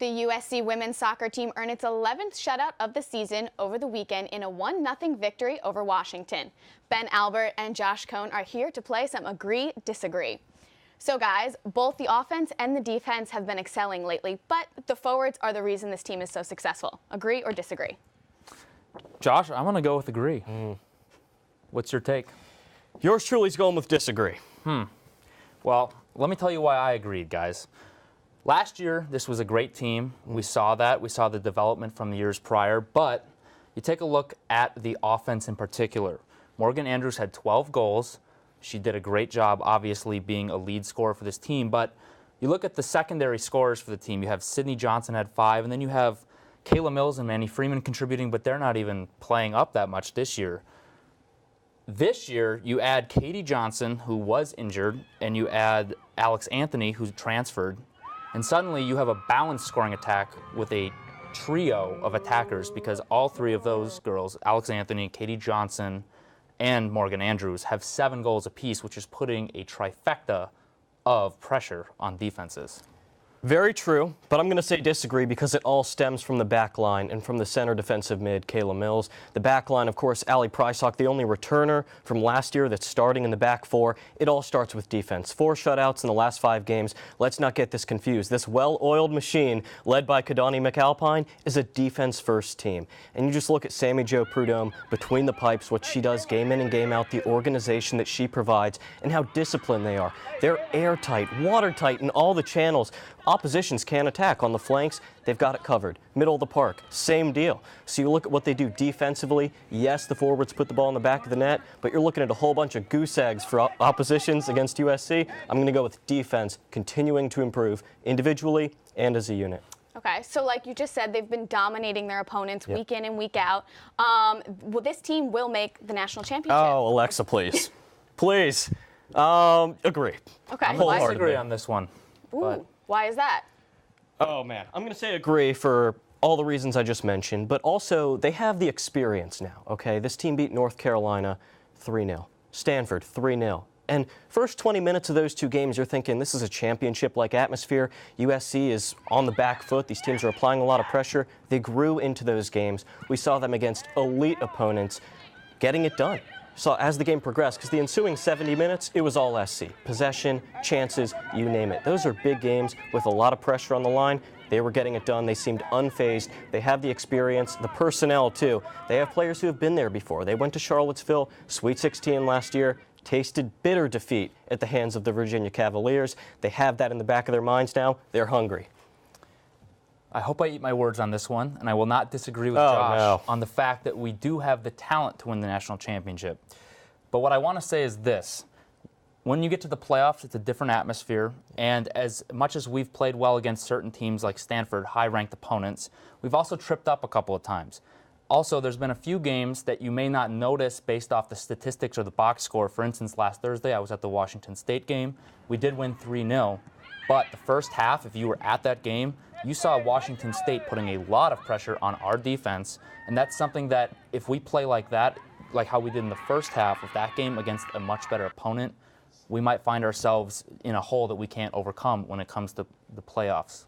The USC women's soccer team earned its 11th shutout of the season over the weekend in a 1-0 victory over Washington. Ben Albert and Josh Cohen are here to play some agree-disagree. So guys, both the offense and the defense have been excelling lately, but the forwards are the reason this team is so successful. Agree or disagree? Josh, I'm going to go with agree. What's your take? Yours truly's going with disagree. Well, let me tell you why I agreed, guys. Last year, this was a great team. We saw that. We saw the development from the years prior. But you take a look at the offense in particular. Morgan Andrews had 12 goals. She did a great job, obviously, being a lead scorer for this team. But you look at the secondary scorers for the team. You have Sydney Johnson had 5, and then you have Kayla Mills and Manny Freeman contributing, but they're not even playing up that much this year. This year, you add Katie Johnson, who was injured, and you add Alex Anthony, who's transferred. And suddenly you have a balanced scoring attack with a trio of attackers because all three of those girls, Alex Anthony, Katie Johnson, and Morgan Andrews, have 7 goals apiece, which is putting a trifecta of pressure on defenses. Very true, but I'm going to say disagree because it all stems from the back line and from the center defensive mid, Kayla Mills. The back line, of course, Allie Prysock, the only returner from last year that's starting in the back four. It all starts with defense. 4 shutouts in the last 5 games. Let's not get this confused. This well-oiled machine, led by Kadani McAlpine, is a defense-first team. And you just look at Sammy Jo Prudhomme between the pipes, what she does game in and game out, the organization that she provides, and how disciplined they are. They're airtight, watertight in all the channels. Oppositions can't attack on the flanks. They've got it covered. Middle of the park, same deal. So you look at what they do defensively. Yes, the forwards put the ball in the back of the net, but you're looking at a whole bunch of goose eggs for oppositions against USC. I'm going to go with defense continuing to improve individually and as a unit. Okay, so like you just said, they've been dominating their opponents week in and week out. Well, this team will make the national championship. Oh, Alexa, please. Please. Agree. Okay. I'm going to disagree on this one. Ooh, why is that? Oh, man. I'm going to say agree for all the reasons I just mentioned, but also they have the experience now, okay? This team beat North Carolina 3-0, Stanford 3-0. And first 20 minutes of those 2 games, you're thinking this is a championship-like atmosphere. USC is on the back foot. These teams are applying a lot of pressure. They grew into those games. We saw them against elite opponents getting it done. So as the game progressed, because the ensuing 70 minutes, it was all SC. Possession, chances, you name it. Those are big games with a lot of pressure on the line. They were getting it done. They seemed unfazed. They have the experience, the personnel, too. They have players who have been there before. They went to Charlottesville, Sweet 16 last year, tasted bitter defeat at the hands of the Virginia Cavaliers. They have that in the back of their minds now. They're hungry. I hope I eat my words on this one, and I will not disagree with Josh on the fact that we do have the talent to win the national championship. But what I want to say is this. When you get to the playoffs, it's a different atmosphere, and as much as we've played well against certain teams like Stanford, high-ranked opponents, we've also tripped up a couple of times. Also, there's been a few games that you may not notice based off the statistics or the box score. For instance, last Thursday, I was at the Washington State game. We did win 3-0, but the first half, if you were at that game, you saw Washington State putting a lot of pressure on our defense, and that's something that if we play like that, like how we did in the first half of that game against a much better opponent, we might find ourselves in a hole that we can't overcome when it comes to the playoffs.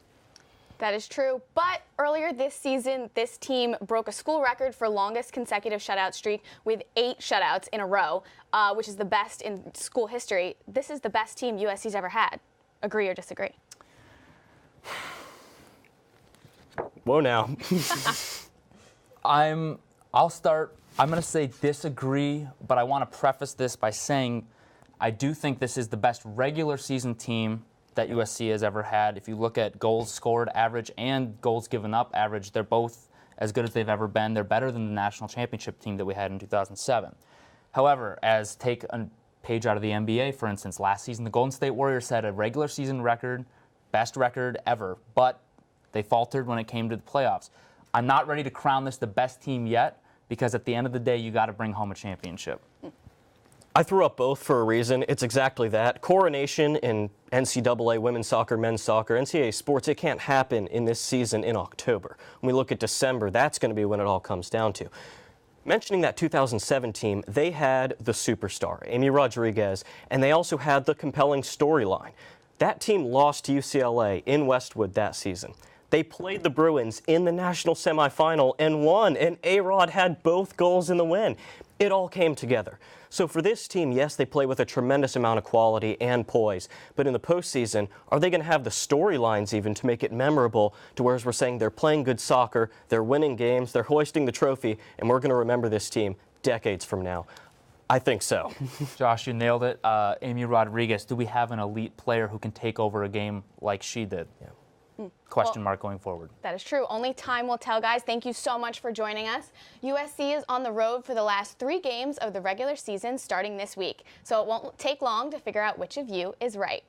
That is true, but earlier this season, this team broke a school record for longest consecutive shutout streak with 8 shutouts in a row, which is the best in school history. This is the best team USC's ever had. Agree or disagree? Whoa, now. I'll start. I'm going to say disagree, but I want to preface this by saying I do think this is the best regular season team that USC has ever had. If you look at goals scored average and goals given up average, they're both as good as they've ever been. They're better than the national championship team that we had in 2007. However, as take a page out of the NBA, for instance, last season the Golden State Warriors had a regular season record, best record ever, but they faltered when it came to the playoffs. I'm not ready to crown this the best team yet because at the end of the day, you got to bring home a championship. I threw up both for a reason. It's exactly that. Coronation in NCAA women's soccer, men's soccer, NCAA sports, it can't happen in this season in October. When we look at December, that's going to be when it all comes down to. Mentioning that 2007 team, they had the superstar, Amy Rodriguez, and they also had the compelling storyline. That team lost to UCLA in Westwood that season. They played the Bruins in the national semifinal and won, and A-Rod had both goals in the win. It all came together. So for this team, yes, they play with a tremendous amount of quality and poise, but in the postseason, are they going to have the storylines even to make it memorable to whereas we're saying they're playing good soccer, they're winning games, they're hoisting the trophy, and we're going to remember this team decades from now? I think so. Josh, you nailed it. Amy Rodriguez, do we have an elite player who can take over a game like she did? Yeah. Question mark going forward. That is true. Only time will tell, guys. Thank you so much for joining us. USC is on the road for the last 3 games of the regular season starting this week, so it won't take long to figure out which of you is right.